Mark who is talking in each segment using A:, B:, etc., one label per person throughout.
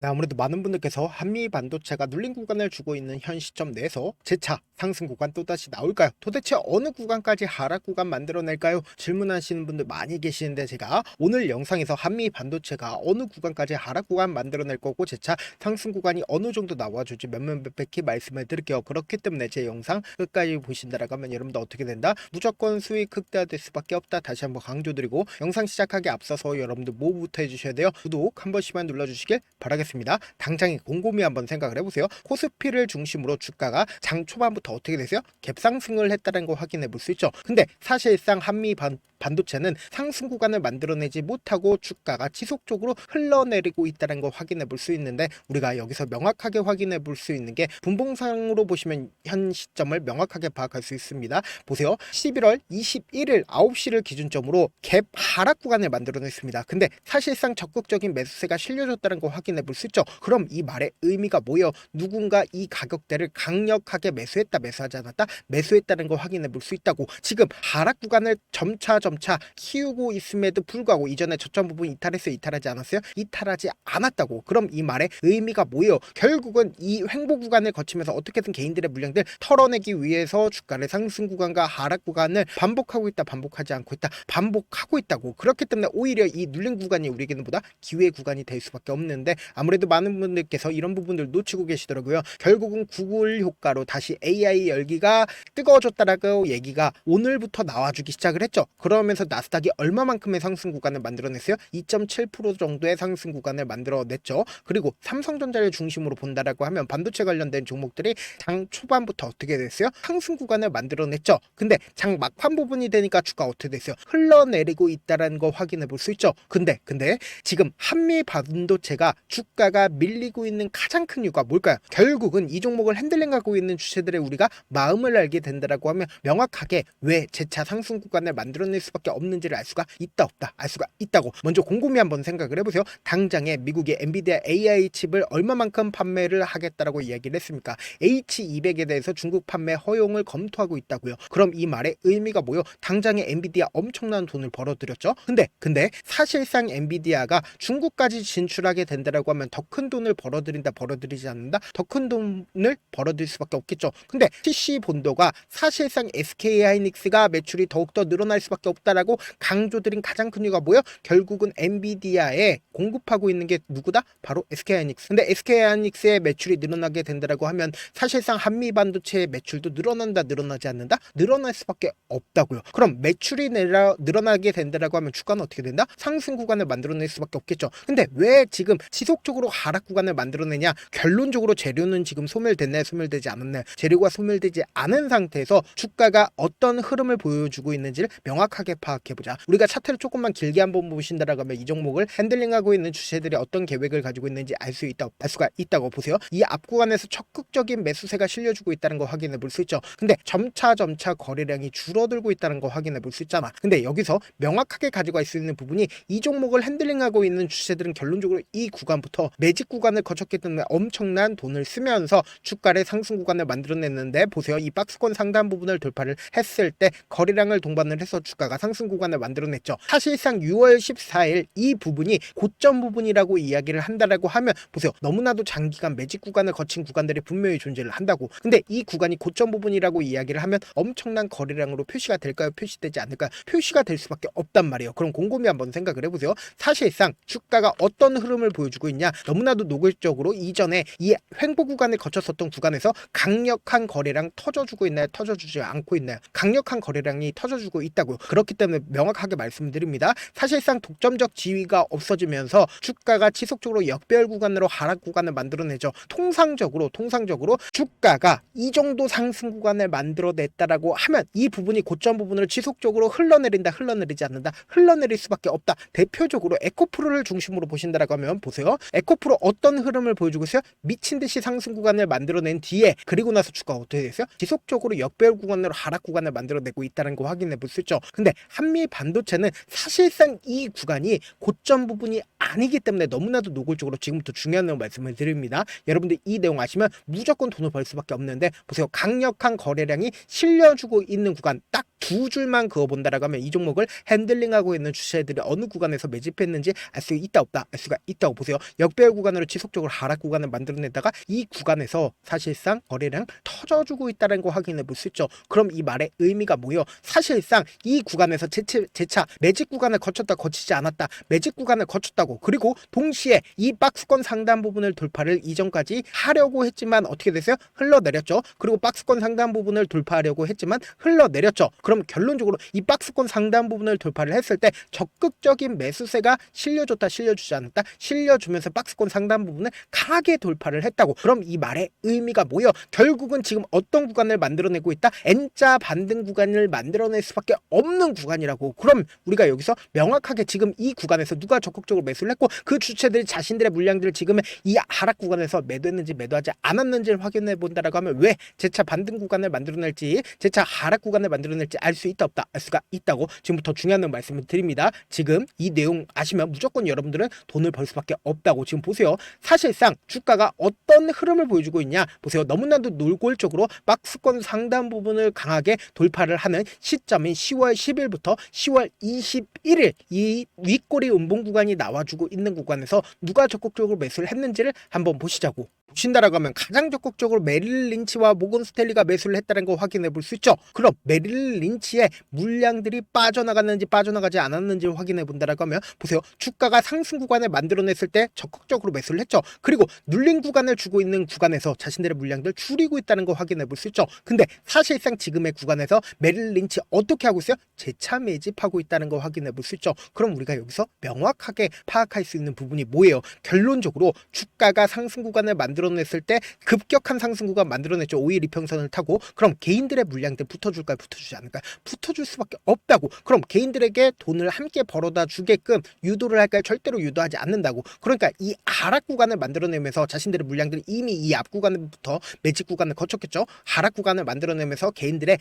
A: 네, 아무래도 많은 분들께서 한미 반도체가 눌린 구간을 주고 있는 현 시점 내에서 재차 상승 구간 또다시 나올까요? 도대체 어느 구간까지 하락 구간 만들어낼까요? 질문하시는 분들 많이 계시는데 제가 오늘 영상에서 한미 반도체가 어느 구간까지 하락 구간 만들어낼 거고 재차 상승 구간이 어느 정도 나와줄지 몇몇몇백히 말씀을 드릴게요. 그렇기 때문에 제 영상 끝까지 보신다라고 하면 여러분들 어떻게 된다? 무조건 수익 극대화될 수밖에 없다. 다시 한번 강조드리고 영상 시작하기 앞서서 여러분들 뭐부터 해주셔야 돼요? 구독 한 번씩만 눌러주시길 바라겠습니다. 당장에 곰곰이 한번 생각을 해보세요. 코스피를 중심으로 주가가 장 초반부터 어떻게 됐어요? 갭상승을 했다는 거 확인해 볼 수 있죠. 근데 사실상 한미 반도체는 상승 구간을 만들어내지 못하고 주가가 지속적으로 흘러내리고 있다는 걸 확인해 볼 수 있는데, 우리가 여기서 명확하게 확인해 볼 수 있는 게 분봉상으로 보시면 현 시점을 명확하게 파악할 수 있습니다. 보세요. 11월 21일 9시를 기준점으로 갭 하락 구간을 만들어냈습니다. 근데 사실상 적극적인 매수세가 실려졌다는 걸 확인해 볼 수 있죠. 그럼 이 말의 의미가 뭐예요? 누군가 이 가격대를 강력하게 매수했다, 매수하지 않았다, 매수했다는 걸 확인해 볼 수 있다고. 지금 하락 구간을 점차 키우고 있음에도 불구하고 이전에 저점 부분 이탈했어요? 이탈하지 않았어요? 이탈하지 않았다고. 그럼 이 말의 의미가 뭐예요? 결국은 이 횡보 구간을 거치면서 어떻게든 개인들의 물량들 털어내기 위해서 주가를 상승 구간과 하락 구간을 반복하고 있다, 반복하지 않고 있다, 반복하고 있다고. 그렇기 때문에 오히려 이 눌린 구간이 우리에게는 보다 기회 구간이 될 수밖에 없는데, 아무래도 많은 분들께서 이런 부분들 놓치고 계시더라고요. 결국은 구글 효과로 다시 AI 열기가 뜨거워졌다라고 얘기가 오늘부터 나와주기 시작을 했죠. 그러면서 나스닥이 얼마만큼의 상승 구간을 만들어냈어요? 2.7% 정도의 상승 구간을 만들어냈죠. 그리고 삼성전자를 중심으로 본다라고 하면 반도체 관련된 종목들이 장 초반부터 어떻게 됐어요? 상승 구간을 만들어냈죠. 근데 장 막판 부분이 되니까 주가 어떻게 됐어요? 흘러내리고 있다라는 거 확인해 볼 수 있죠. 근데 지금 한미 반도체가 주가가 밀리고 있는 가장 큰 이유가 뭘까요? 결국은 이 종목을 핸들링하고 있는 주체들의 우리가 마음을 알게 된다라고 하면 명확하게 왜 재차 상승 구간을 만들어낼 수밖에 없는지를 알 수가 있다, 없다? 알 수가 있다고. 먼저 곰곰이 한번 생각을 해보세요. 당장에 미국의 엔비디아 AI 칩을 얼마만큼 판매를 하겠다라고 이야기를 했습니까? H200에 대해서 중국 판매 허용을 검토하고 있다고요. 그럼 이 말의 의미가 뭐요? 당장에 엔비디아 엄청난 돈을 벌어들였죠. 근데 사실상 엔비디아가 중국까지 진출하게 된다라고 하면 더 큰 돈을 벌어들인다, 벌어들이지 않는다? 더 큰 돈을 벌어들일 수밖에 없겠죠. 근데 PC 본도가 사실상 SK하이닉스가 매출이 더욱더 늘어날 수밖에 없다라고 강조드린 가장 큰 이유가 뭐예요? 결국은 엔비디아에 공급하고 있는 게 누구다? 바로 SK하이닉스. 근데 SK하이닉스의 매출이 늘어나게 된다라고 하면 사실상 한미 반도체의 매출도 늘어난다, 늘어나지 않는다? 늘어날 수밖에 없다고요. 그럼 매출이 늘어나게 된다라고 하면 주가는 어떻게 된다? 상승 구간을 만들어낼 수밖에 없겠죠. 근데 왜 지금 지속적으로 하락 구간을 만들어내냐? 결론적으로 재료는 지금 소멸됐나요? 소멸되지 않았나요? 재료가 소멸되지 않은 상태에서 주가가 어떤 흐름을 보여주고 있는지를 명확하게 파악해보자. 우리가 차트를 조금만 길게 한번 보신다라고 하면 이 종목을 핸들링하고 있는 주체들이 어떤 계획을 가지고 있는지 알 수가 있다고 보세요. 이 앞 구간에서 적극적인 매수세가 실려주고 있다는 거 확인해 볼 수 있죠. 근데 점차 거래량이 줄어들고 있다는 거 확인해 볼 수 있잖아. 근데 여기서 명확하게 가지고 갈 수 있는 부분이 이 종목을 핸들링하고 있는 주체들은 결론적으로 이 구간부터 매직 구간을 거쳤기 때문에 엄청난 돈을 쓰면서 주가를 상승 구간을 만들어냈는데, 보세요. 이 박스권 상단 부분을 돌파를 했을 때 거래량을 동반을 해서 주가가 상승 구간을 만들어냈죠. 사실상 6월 14일 이 부분이 고점 부분이라고 이야기를 한다라고 하면, 보세요. 너무나도 장기간 매직 구간을 거친 구간들이 분명히 존재를 한다고. 근데 이 구간이 고점 부분이라고 이야기를 하면 엄청난 거래량으로 표시가 될까요? 표시되지 않을까요? 표시가 될 수밖에 없단 말이에요. 그럼 곰곰이 한번 생각을 해보세요. 사실상 주가가 어떤 흐름을 보여주고 있냐? 너무나도 노골적으로 이전에 이 횡보 구간을 거쳤었던 구간에서 강력한 거래량 터져주고 있나요? 터져주지 않고 있나요? 강력한 거래량이 터져주고 있다고요. 그렇기 때문에 명확하게 말씀드립니다. 사실상 독점적 지위가 없어지면서 주가가 지속적으로 역배열 구간으로 하락 구간을 만들어내죠. 통상적으로 주가가 이 정도 상승 구간을 만들어냈다라고 하면 이 부분이 고점 부분을 지속적으로 흘러내린다, 흘러내리지 않는다, 흘러내릴 수밖에 없다. 대표적으로 에코프로를 중심으로 보신다라고 하면, 보세요. 에코프로 어떤 흐름을 보여주고 있어요? 미친 듯이 상승 구간을 만들어낸 뒤에 그리고 나서 주가가 어떻게 됐어요? 지속적으로 역배열 구간으로 하락 구간을 만들어내고 있다는 거 확인해 볼 수 있죠. 근데 한미 반도체는 사실상 이 구간이 고점 부분이 아니기 때문에 너무나도 노골적으로 지금부터 중요한 내용 말씀을 드립니다. 여러분들 이 내용 아시면 무조건 돈을 벌 수밖에 없는데, 보세요. 강력한 거래량이 실려주고 있는 구간 딱 두 줄만 그어본다라고 하면 이 종목을 핸들링하고 있는 주체들이 어느 구간에서 매집했는지 알 수 있다, 없다? 알 수가 있다고 보세요. 역배열 구간으로 지속적으로 하락 구간을 만들어내다가 이 구간에서 사실상 거래량 터져주고 있다는 거 확인해 볼 수 있죠. 그럼 이 말의 의미가 뭐예요? 사실상 이 구간에서 재차 매직 구간을 거쳤다 거치지 않았다, 매직 구간을 거쳤다고, 그리고 동시에 이 박스권 상단 부분을 돌파를 이전까지 하려고 했지만 어떻게 됐어요? 흘러내렸죠. 그리고 박스권 상단 부분을 돌파하려고 했지만 흘러내렸죠. 그럼 결론적으로 이 박스권 상단 부분을 돌파를 했을 때 적극적인 매수세가 실려줬다, 실려주지 않았다, 실려주면서 박스권 상단 부분을 강하게 돌파를 했다고. 그럼 이 말의 의미가 뭐예요? 결국은 지금 어떤 구간을 만들어내고 있다? N자 반등 구간을 만들어낼 수밖에 없는 구간이라고. 그럼 우리가 여기서 명확하게 지금 이 구간에서 누가 적극적으로 매수를 했고 그 주체들이 자신들의 물량들을 지금 이 하락 구간에서 매도했는지 매도하지 않았는지를 확인해 본다라고 하면 왜 재차 반등 구간을 만들어낼지, 재차 하락 구간을 만들어낼지 알 수 있다 없다? 알 수가 있다고 지금부터 중요한 말씀을 드립니다. 지금 이 내용 아시면 무조건 여러분들은 돈을 벌 수밖에 없다고. 지금 보세요. 사실상 주가가 어떤 흐름을 보여주고 있냐 보세요. 너무나도 노골적으로 박스권 상단 부분을 강하게 돌파를 하는 시점인 10월 10일부터 10월 21일 이 윗꼬리 음봉 구간이 나와주고 있는 구간에서 누가 적극적으로 매수를 했는지를 한번 보시자고. 보신다라고 하면 가장 적극적으로 메릴 린치와 모건 스탠리가 매수를 했다는 거 확인해 볼 수 있죠. 그럼 메릴 린치의 물량들이 빠져나갔는지 빠져나가지 않았는지를 확인해 본다라고 하면 보세요. 주가가 상승 구간을 만들어냈을 때 적극적으로 매수를 했죠. 그리고 눌린 구간을 주고 있는 구간에서 자신들의 물량들 줄이고 있다는 거 확인해 볼 수 있죠. 근데 사실상 지금의 구간에서 메릴 린치 어떻게 하고 있어요? 재차 매집하고 있다는 거 확인해 볼 수 있죠. 그럼 우리가 여기서 명확하게 파악할 수 있는 부분이 뭐예요? 결론적으로 주가가 상승 구간을 만들어냈을 때 급격한 상승 구간 만들어냈죠. 5일 이평선을 타고. 그럼 개인들의 물량들 붙어줄까요? 붙어주지 않을까요? 붙어줄 수밖에 없다고. 그럼 개인들에게 돈을 함께 벌어다 주게끔 유도를 할까요? 절대로 유도하지 않는다고. 그러니까 이 하락 구간을 만들어내면서 자신들의 물량들이 이미 이 앞 구간부터 매직 구간을 거쳤겠죠. 하락 구간을 만들어내면서 개인들의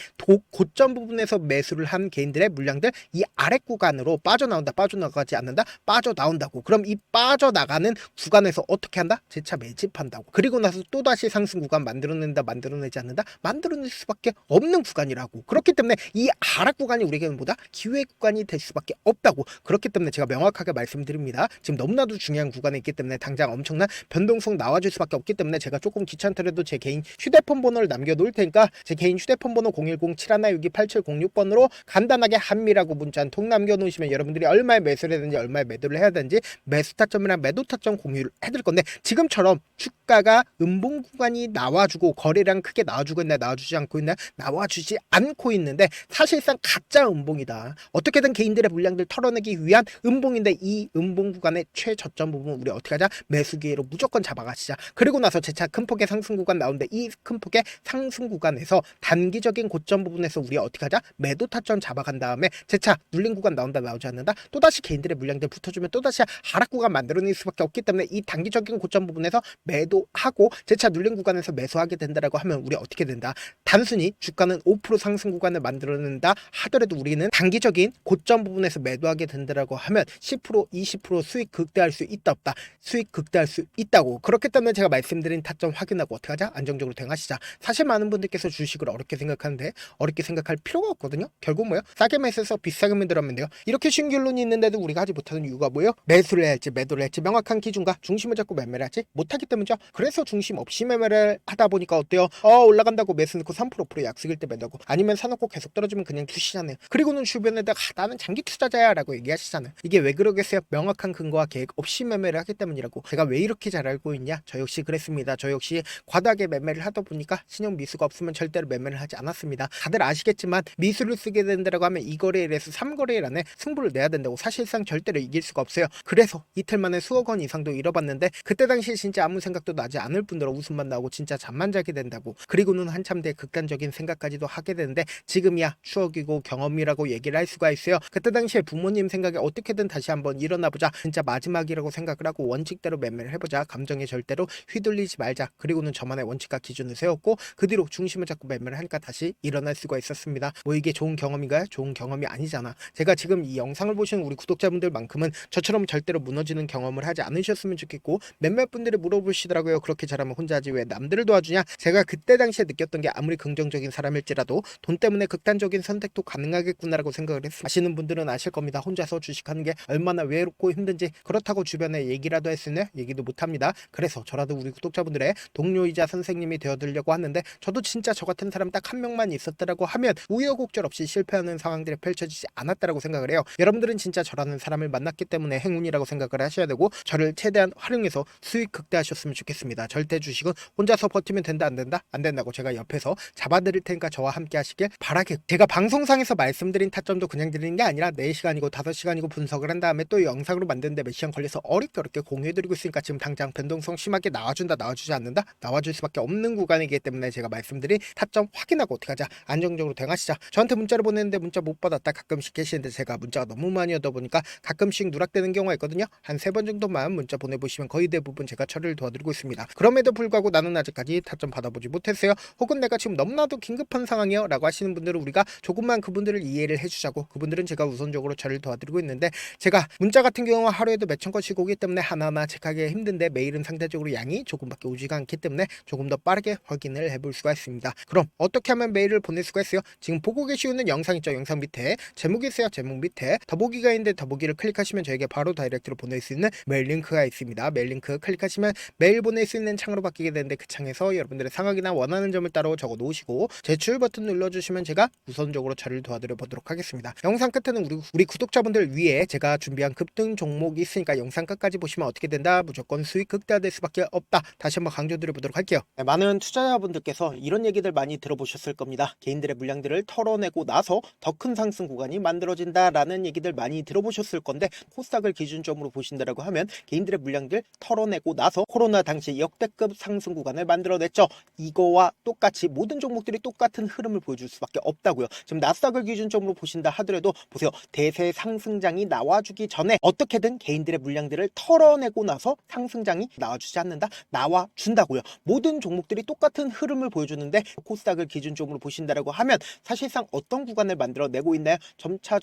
A: 고점 부분에서 매수를 한 개인들의 물량들 이 아래 구간으로 빠져나온다, 빠져나가지 않는다, 빠져나온다고. 그럼 이 빠져나가는 구간에서 어떻게 한다? 재차 매집한다고. 그리고 나서 또다시 상승 구간 만들어낸다, 만들어내지 않는다, 만들어낼 수밖에 없는 구간이라고. 그렇기 때문에 이 하락 구간이 우리에게는 뭐다? 기회 구간이 될 수밖에 없다고. 그렇기 때문에 제가 명확하게 말씀드립니다. 지금 너무나도 중요한 구간에 있기 때문에 당장 엄청난 변동성 나와줄 수밖에 없기 때문에 제가 조금 귀찮더라도 제 개인 휴대폰 번호를 남겨놓을 테니까 제 개인 휴대폰 번호 010-7162-8706번으로 간단하게 한미라고 문자 한 통 남겨놓으시면 여러분들이 얼마에 매수를 해야 되는지, 얼마에 매도를 해야 되는지 매수 타점이랑 매도 타점 공유를 해드릴 건데, 지금처럼 주가가 음봉 구간이 나와주고 거래량 크게 나와주고 있나, 나와주지 않고 있나, 나와주지 않고 있는데 사실상 가짜 음봉이다. 어떻게든 개인들의 물량들 털어내기 위한 음봉인데 이 음봉 구간의 최저점 부분 우리 어떻게 하자? 매수 기회로 무조건 잡아가시자. 그리고 나서 재차 큰 폭의 상승 구간 나오는데 이 큰 폭의 상승 구간에서 단기적인 고점 부분에서 우리 어떻게 하자? 매도 타점 잡아간 다음에 재차 눌린 구간 나온다, 나오지 않는다, 또다시 개인들의 물량들 붙어주면 또다시 하락 구간 만들어낼 수밖에 없기 때문에 이 단기적인 고점 부분에서 매도하고 재차 눌린 구간에서 매수하게 된다라고 하면 우리 어떻게 된다? 단순히 주가는 5% 상승 구간을 만들어낸다 하더라도 우리는 단기적인 고점 부분에서 매도하게 된다라고 하면 10% 20% 수익 극대화할 수 있다 없다? 수익 극대화할 수 있다고. 그렇기 때문에 제가 말씀드린 타점 확인하고 어떻게 하자? 안정적으로 대응하시자. 사실 많은 분들께서 주식을 어렵게 생각하는데 어렵게 생각할 필요가 없거든요. 결국 뭐예요? 싸게 매수해서 비싸게 매도하면 돼요. 이렇게 쉬운 결론이 있는데도 우리가 하지 못하는 이유가 뭐예요? 매수를 해야 할지 매도를 해야 할지 명확한 기준과 중심을 잡고 매매를 하지 못하기 때문이죠. 그래서 중심 없이 매매를 하다 보니까 어때요? 올라간다고 매수 넣고 3% 5% 약속일 때 매도하고, 아니면 사놓고 계속 떨어지면 그냥 두시잖아요. 그리고는 주변에다가 나는 장기 투자자야 라고 얘기하시잖아요. 이게 왜 그러겠어요? 명확한 근거와 계획 없이 매매를 하기 때문이라고. 제가 왜 이렇게 잘 알고 있냐? 저 역시 그랬습니다. 저 역시 과다하게 매매를 하다 보니까 신용 미수가 없으면 절대로 매매를 하지 않았습니다. 다들 아시겠지만 미수를 쓰게 된다고 하면 2거래일에서 3거래일 안에 승부를 내야 된다고. 사실상 절대로 이길 수가 없어요. 그래서 이틀 만에 수억 원 이상도 잃어봤는데 그때 당시에 진짜 아무 생각도 나지 않을 뿐더러 웃음만 나오고 진짜 잠만 자게 된다고. 그리고는 한참 뒤에 극단적인 생각까지도 하게 되는데 지금이야 추억이고 경험이라고 얘기를 할 수가 있어요. 그때 당시에 부모님 생각에 어떻게든 다시 한번 일어나보자, 진짜 마지막이라고 생각을 하고 원칙대로 매매를 해보자, 감정에 절대로 휘둘리지 말자, 그리고는 저만의 원칙과 기준을 세웠고 그 뒤로 중심을 잡고 매매를 하니까 다시 일어날 수가 있었습니다. 뭐 이게 좋은 경험인가요? 좋은 경험이 아니잖아. 제가 지금 이 영상을 보시는 우리 구독자분들만큼은 저처럼 절대로 무너지는 경험을 하지 않으셨으면 좋겠고, 몇몇 분들이 물어보시더라고요. 있어요. 그렇게 잘하면 혼자 하지 왜 남들을 도와주냐. 제가 그때 당시에 느꼈던 게 아무리 긍정적인 사람일지라도 돈 때문에 극단적인 선택도 가능하겠구나라고 생각을 했어요. 아시는 분들은 아실 겁니다. 혼자서 주식하는 게 얼마나 외롭고 힘든지. 그렇다고 주변에 얘기라도 했으면 얘기도 못합니다. 그래서 저라도 우리 구독자분들의 동료이자 선생님이 되어드리려고 하는데, 저도 진짜 저 같은 사람 딱 한 명만 있었더라고 하면 우여곡절 없이 실패하는 상황들이 펼쳐지지 않았다라고 생각을 해요. 여러분들은 진짜 저라는 사람을 만났기 때문에 행운이라고 생각을 하셔야 되고, 저를 최대한 활용해서 수익 극대화하셨으면 좋겠습니다. 절대 주식은 혼자서 버티면 된다 안 된다? 안 된다고 제가 옆에서 잡아드릴 테니까 저와 함께 하시길 바라게. 제가 방송상에서 말씀드린 타점도 그냥 드리는 게 아니라 4시간이고 5시간이고 분석을 한 다음에 또 영상으로 만드는데 몇 시간 걸려서 어렵게 공유해드리고 있으니까 지금 당장 변동성 심하게 나와준다 나와주지 않는다? 나와줄 수밖에 없는 구간이기 때문에 제가 말씀드린 타점 확인하고 어떻게 하자, 안정적으로 대응하시자. 저한테 문자를 보냈는데 문자 못 받았다 가끔씩 계시는데, 제가 문자가 너무 많이 오다 보니까 가끔씩 누락되는 경우가 있거든요. 한 3번 정도만 문자 보내보시면 거의 대부분 제가 처리를 도와드리고 있습니다. 그럼에도 불구하고 나는 아직까지 타점 받아보지 못했어요, 혹은 내가 지금 너무나도 긴급한 상황이요 라고 하시는 분들은 우리가 조금만 그분들을 이해를 해주자고, 그분들은 제가 우선적으로 처리를 도와드리고 있는데, 제가 문자 같은 경우 하루에도 몇천 건씩 오기 때문에 하나하나 체크하기 힘든데, 메일은 상대적으로 양이 조금밖에 오지가 않기 때문에 조금 더 빠르게 확인을 해볼 수가 있습니다. 그럼 어떻게 하면 메일을 보낼 수가 있어요? 지금 보고 계시는 영상 있죠? 영상 밑에 제목이 있어요. 제목 밑에 더보기가 있는데 더보기를 클릭하시면 저에게 바로 다이렉트로 보낼 수 있는 메일 링크가 있습니다. 메일 링크 클릭하시면 메일 보낼 수 있는 창으로 바뀌게 되는데, 그 창에서 여러분들의 상황이나 원하는 점을 따로 적어 놓으시고 제출 버튼 눌러주시면 제가 우선적으로 처리를 도와드려 보도록 하겠습니다. 영상 끝에는 우리 구독자분들 위해 제가 준비한 급등 종목이 있으니까 영상 끝까지 보시면 어떻게 된다, 무조건 수익 극대화될 수밖에 없다, 다시 한번 강조드려 보도록 할게요. 네, 많은 투자자분들께서 이런 얘기들 많이 들어보셨을 겁니다. 개인들의 물량들을 털어내고 나서 더 큰 상승 구간이 만들어진다라는 얘기들 많이 들어보셨을 건데, 코스닥을 기준점으로 보신다라고 하면 개인들의 물량들 털어내고 나서 코로나 당시 역대급 상승 구간을 만들어냈죠. 이거와 똑같이 모든 종목들이 똑같은 흐름을 보여줄 수밖에 없다고요. 지금 나스닥을 기준점으로 보신다 하더라도 보세요. 대세 상승장이 나와주기 전에 어떻게든 개인들의 물량들을 털어내고 나서 상승장이 나와주지 않는다? 나와준다고요. 모든 종목들이 똑같은 흐름을 보여주는데, 코스닥을 기준점으로 보신다라고 하면 사실상 어떤 구간을 만들어내고 있나요? 점차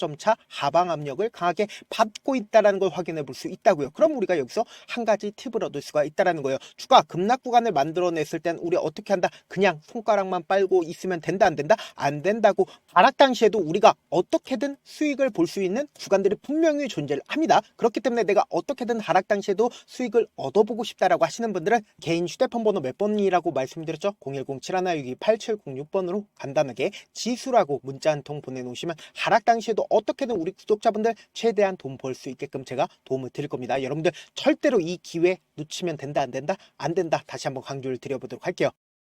A: 하방 압력을 강하게 받고 있다는 걸 확인해 볼 수 있다고요. 그럼 우리가 여기서 한 가지 팁을 얻을 수가 있다는 거예요. 주가 급락 구간을 만들어냈을 땐 우리 어떻게 한다? 그냥 손가락만 빨고 있으면 된다 안 된다? 안 된다고. 하락 당시에도 우리가 어떻게든 수익을 볼 수 있는 구간들이 분명히 존재를 합니다. 그렇기 때문에 내가 어떻게든 하락 당시에도 수익을 얻어보고 싶다라고 하시는 분들은 개인 휴대폰 번호 몇 번이라고 말씀드렸죠? 010-7162-8706번으로 간단하게 지수라고 문자 한 통 보내놓으시면 하락 당시에도 어떻게든 우리 구독자분들 최대한 돈 벌 수 있게끔 제가 도움을 드릴 겁니다. 여러분들 절대로 이 기회 놓치면 된다 안 된다? 안 된다. 다시 한번 강조를 드려보도록 할게요.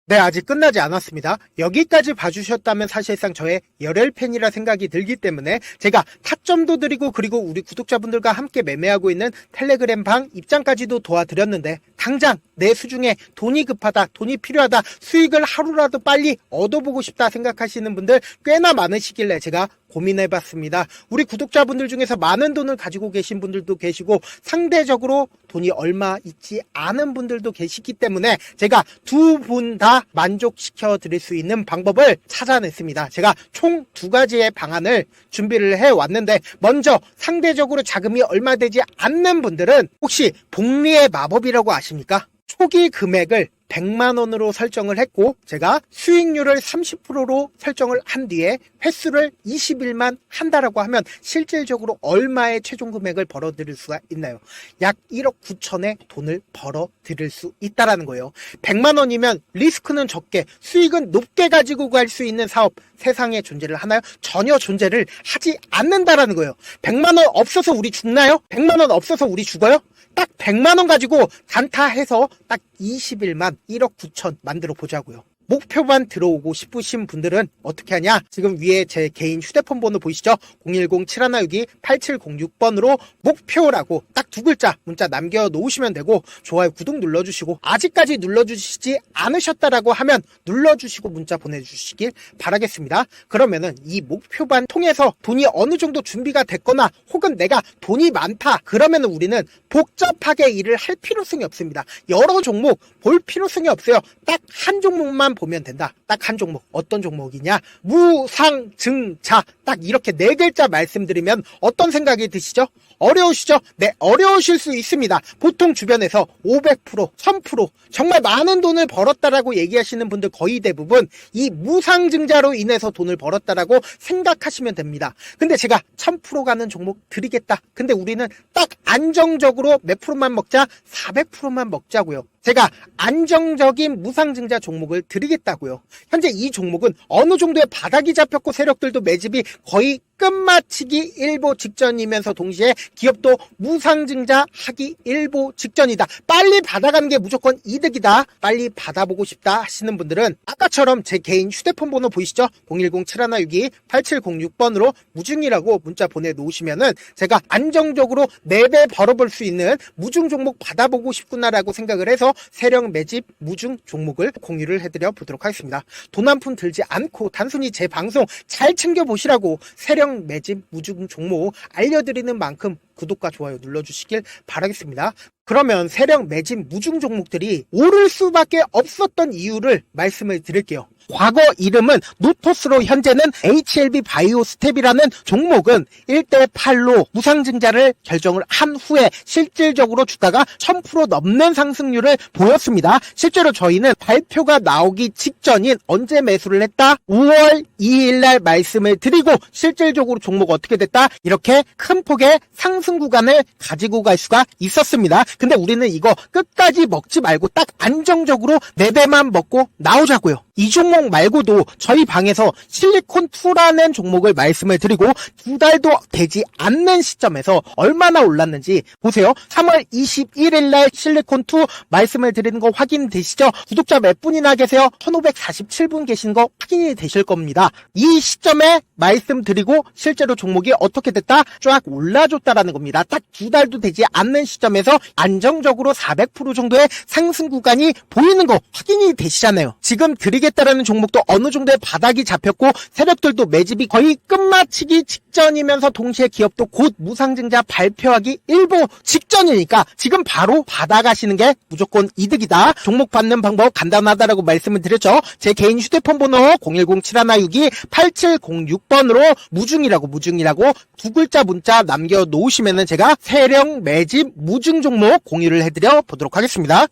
A: 네, 아직 끝나지 않았습니다. 여기까지 봐주셨다면 사실상 저의 열혈 팬이라 생각이 들기 때문에 제가 타점도 드리고, 그리고 우리 구독자분들과 함께 매매하고 있는 텔레그램 방 입장까지도 도와드렸는데, 당장 내 수중에 돈이 급하다, 돈이 필요하다, 수익을 하루라도 빨리 얻어보고 싶다 생각하시는 분들 꽤나 많으시길래 제가 고민해봤습니다. 우리 구독자분들 중에서 많은 돈을 가지고 계신 분들도 계시고, 상대적으로 돈이 얼마 있지 않은 분들도 계시기 때문에 제가 두 분 다 만족시켜 드릴 수 있는 방법을 찾아냈습니다. 제가 총 2가지의 방안을 준비를 해왔는데, 먼저 상대적으로 자금이 얼마 되지 않는 분들은 혹시 복리의 마법이라고 아십니까? 초기 금액을 100만원으로 설정을 했고, 제가 수익률을 30%로 설정을 한 뒤에 횟수를 20일만 한다라고 하면 실질적으로 얼마의 최종 금액을 벌어들일 수가 있나요? 약 1억 9천의 돈을 벌어들일 수 있다라는 거예요. 100만원이면 리스크는 적게 수익은 높게 가지고 갈 수 있는 사업, 세상에 존재를 하나요? 전혀 존재를 하지 않는다라는 거예요. 100만원 없어서 우리 죽나요? 100만원 없어서 우리 죽어요? 딱 100만원 가지고 단타해서 딱 20일만 1억 9천 만들어 보자고요. 목표만 들어오고 싶으신 분들은 어떻게 하냐? 지금 위에 제 개인 휴대폰 번호 보이시죠? 010-7162-8706번으로 목표라고 딱 2글자 문자 남겨놓으시면 되고, 좋아요, 구독 눌러주시고, 아직까지 눌러주시지 않으셨다라고 하면 눌러주시고 문자 보내주시길 바라겠습니다. 그러면은 이 목표반 통해서 돈이 어느 정도 준비가 됐거나, 혹은 내가 돈이 많다 그러면은 우리는 복잡하게 일을 할 필요성이 없습니다. 여러 종목 볼 필요성이 없어요. 딱 한 종목만 보면 된다. 딱 한 종목. 어떤 종목이냐? 무상증자. 딱 이렇게 네 글자 말씀드리면 어떤 생각이 드시죠? 어려우시죠? 네, 어려우실 수 있습니다. 보통 주변에서 500%, 1000% 정말 많은 돈을 벌었다라고 얘기하시는 분들 거의 대부분 이 무상증자로 인해서 돈을 벌었다라고 생각하시면 됩니다. 근데 제가 1000% 가는 종목 드리겠다. 근데 우리는 딱 안정적으로 몇 프로만 먹자? 400%만 먹자고요. 제가 안정적인 무상증자 종목을 드리겠다고요. 현재 이 종목은 어느 정도의 바닥이 잡혔고 세력들도 매집이 거의 끝마치기 일보 직전이면서 동시에 기업도 무상증자 하기 일보 직전이다. 빨리 받아가는 게 무조건 이득이다. 빨리 받아보고 싶다 하시는 분들은 아까처럼 제 개인 휴대폰 번호 보이시죠? 010-7162-8706번으로 무중이라고 문자 보내놓으시면은 제가 안정적으로 4배 벌어볼 수 있는 무중 종목 받아보고 싶구나라고 생각을 해서 세력 매집 무중 종목을 공유를 해드려 보도록 하겠습니다. 돈 한 푼 들지 않고 단순히 제 방송 잘 챙겨보시라고 세력 매집 무중 종목 알려드리는 만큼 구독과 좋아요 눌러주시길 바라겠습니다. 그러면 세력 매집 무중 종목들이 오를 수밖에 없었던 이유를 말씀을 드릴게요. 과거 이름은 노토스로 현재는 HLB 바이오스텝이라는 종목은 1대8로 무상증자를 결정을 한 후에 실질적으로 주가가 1000% 넘는 상승률을 보였습니다. 실제로 저희는 발표가 나오기 직전인 언제 매수를 했다? 5월 2일 날 말씀을 드리고 실질적으로 종목 어떻게 됐다? 이렇게 큰 폭의 상승 구간을 가지고 갈 수가 있었습니다. 근데 우리는 이거 끝까지 먹지 말고 딱 안정적으로 4배만 먹고 나오자고요. 이 종목 말고도 저희 방에서 실리콘2라는 종목을 말씀을 드리고 2달도 되지 않는 시점에서 얼마나 올랐는지 보세요. 3월 21일 날 실리콘2 말씀을 드리는 거 확인되시죠? 구독자 몇 분이나 계세요? 1547분 계신 거 확인이 되실 겁니다. 이 시점에 말씀드리고 실제로 종목이 어떻게 됐다? 쫙 올라줬다라는 겁니다. 딱 2달도 되지 않는 시점에서 안정적으로 400% 정도의 상승 구간이 보이는 거 확인이 되시잖아요. 지금 드리겠다라는 종목도 어느 정도의 바닥이 잡혔고 세력들도 매집이 거의 끝마치기 직전이면서 동시에 기업도 곧 무상증자 발표하기 일보 직전이니까 지금 바로 받아가시는 게 무조건 이득이다. 종목 받는 방법 간단하다라고 말씀을 드렸죠. 제 개인 휴대폰 번호 010-7162-8706번으로 무중이라고 두 글자 문자 남겨놓으시면은 제가 세력 매집 무중 종목 공유를 해드려 보도록 하겠습니다.